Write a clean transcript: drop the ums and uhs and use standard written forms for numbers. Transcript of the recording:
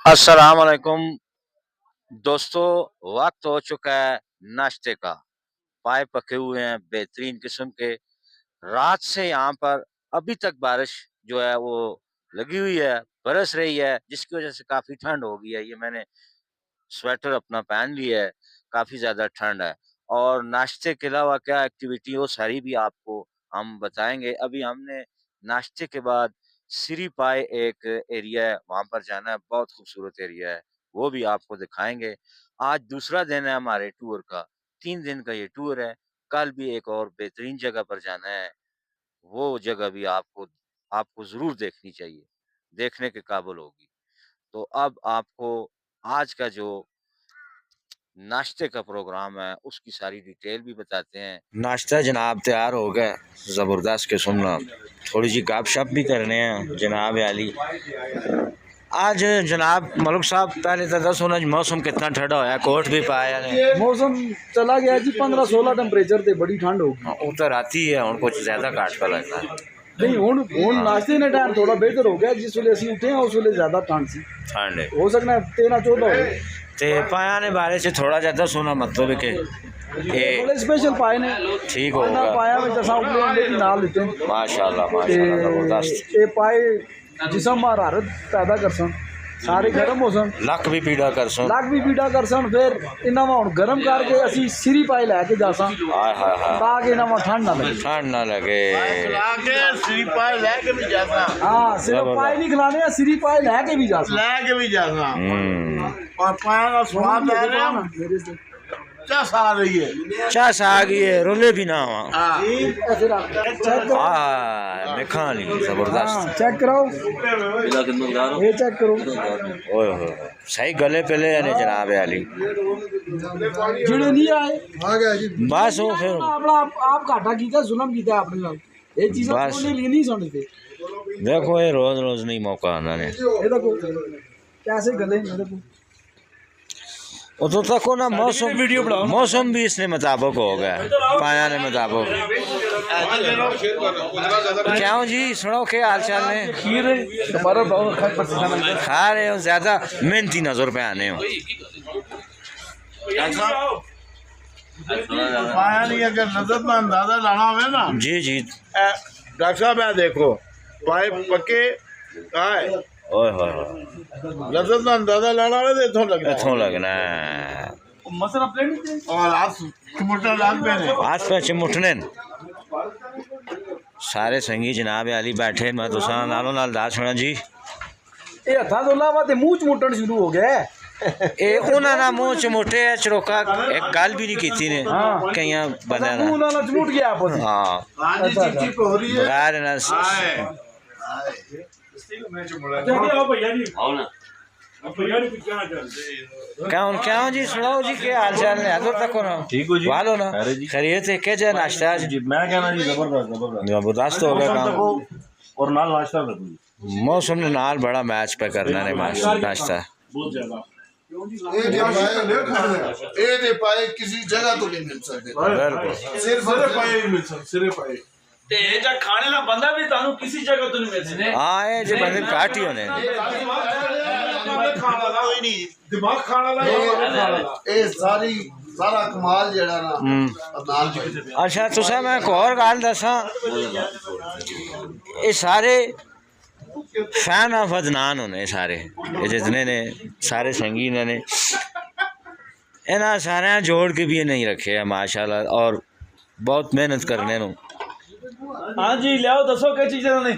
अस्सलाम वालेकुम दोस्तों। वक्त हो चुका है नाश्ते का। पाए पके हुए हैं बेहतरीन किस्म के। रात से यहाँ पर अभी तक बारिश जो है वो लगी हुई है, बरस रही है, जिसकी वजह से काफ़ी ठंड हो गई है। ये मैंने स्वेटर अपना पहन लिया है, काफ़ी ज़्यादा ठंड है। और नाश्ते के अलावा क्या एक्टिविटी हो सारी भी आपको हम बताएँगे। अभी हमने नाश्ते के बाद सिरी पाए एक एरिया है, वहाँ पर जाना है, बहुत खूबसूरत एरिया है, वो भी आपको दिखाएँगे। आज दूसरा दिन है हमारे टूर का, 3 दिन का ये टूर है। कल भी एक और बेहतरीन जगह पर जाना है, वो जगह भी आपको आपको ज़रूर देखनी चाहिए, देखने के काबिल होगी। तो अब आपको आज का जो नाश्ते का प्रोग्राम है उसकी सारी डिटेल भी बताते हैं। नाश्ता जनाब तैयार हो गया, ज़बरदस्त किस्म ना। थोड़ी सी गपशप भी करने हैं जनाब आली। आज जनाब मलिक साहब पहले तो दस होना मौसम कितना ठंडा होया, कोट भी पाया ने। मौसम चला गया जी 15-16 टेंपरेचर ते बड़ी ठंड होगी। वो तो राती है हुण कुछ ज्यादा घट पे लगता है। नहीं हुण नाश्ते ने टाइम थोड़ा बेहतर हो गया, जिस वेले असं उठे हैं उस वेले ज्यादा ठंड सी। ठंड है हो सकना 13-14 हो। ते पाया ने बारे से थोड़ा ज्यादा सोना मतलब के बड़े स्पेशल पाए ने ठीक होगा। पाया में जैसा उठले अंडे भी नाल लेते हैं। माशाल्लाह माशाल्लाह जबरदस्त। ये पाए जिसम हरारत पैदा करसन, सारे गर्म हो सन, लक भी पीड़ा करसन, लक भी पीड़ा करसन। फिर इन्हां वा हुण गर्म करके असी सिरी पाए लैके जासां हाय हाय हाय, ताकि इन्हां वा ठंड ना लगे। ठंड ना लगे। सिरी पाए लेके भी जाता, हाँ सिर्फ पाए नहीं खिलाने, सिरी पाए लैके भी जासां। लेके भी जाता और पाए का स्वाद आ रहा है, मेरे से चस आ रही है। चास आ गई है, रोले भी ना हुआ। ऐसे रख चेक करो। हाँ मैं खा ली जबरदस्त। हाँ चेक कराओ, ये चेक करो। ओए होए सही गले पे ले आने जनाब आली। जुड़े नहीं आए आ गया जी, बस वो फिर अपना आप घाटा कीता, जुल्म कीता अपने नाल। ये चीज़ें बस। बोलने लिए नहीं समझते। देखो ये रोज रोज नहीं मौका आना ने। ये देखो कैसे गले हैं, देखो। वो तो तको ना मौसम भी इसने मुताबिक हो गया, पाया ने मुताबिक। क्या हो जी, सुनो क्या हाल चाल ने? खा रहे हो, ज्यादा मेहनती नजर पे आने हो। पाया नहीं, अगर नजर में अंदाजा लाना हो ना जी जी डॉक्टर साहब है, देखो पाए पके आए ओए होए नजर में अंदाजा लाना हो तो इथों लगना है। इथों लगना है। मसला प्लेट और आप चिमटा लाग पे ने आज पे चिमुटने सारे संगी जनाब आली बैठे। मैं तुसा नालों नाल दास होना जी। ये हथा तो लावा ते मुंह चमुटन शुरू हो गया है। ए उन्हां ना मुंह चमोटे है चरोका एक गल भी नहीं कीती ने कईयां बंदे मुंह ना। नाल चमुट गया आपस। हां आज चिप चिप हो रही है। बगैर ना क्या जी सुनाओ जी क्या हाल चाल है? हजर तक ना ठीक हो जी, वालो ना खैरियत है? क्या जाए नाश्ता जी मैं कहना जी जबरदस्त जबरदस्त हो गया काम। और नाल नाश्ता कर दूँ मौसम ने नाल बड़ा मैच पे करना ने नाश्ता। बहुत ज्यादा। ये दे पाए किसी जगह तो नहीं मिल सकते, बिल्कुल सिर्फ पाए ही मिल सकते, सिर्फ पाए। ते जा खाने दा बंदा भी तानू किसी जगह तो नहीं मिल सकदा। हां ये जो बंदे काट ही होने कोई नहीं दिमाग खाना ला ये सारा कमाल जेड़ा ना नाल जी। अच्छा तुसा मैं एक और गल दसा, ये सारे फैन ऑफ अदनान होने सारे, ये जितने ने सारे संगी ने इन्हें सारे जोड़ के भी नहीं रखे है माशाल्लाह, और बहुत मेहनत करने नु। हाँ जी लियाओ, दसो क्या चीज़ें ने।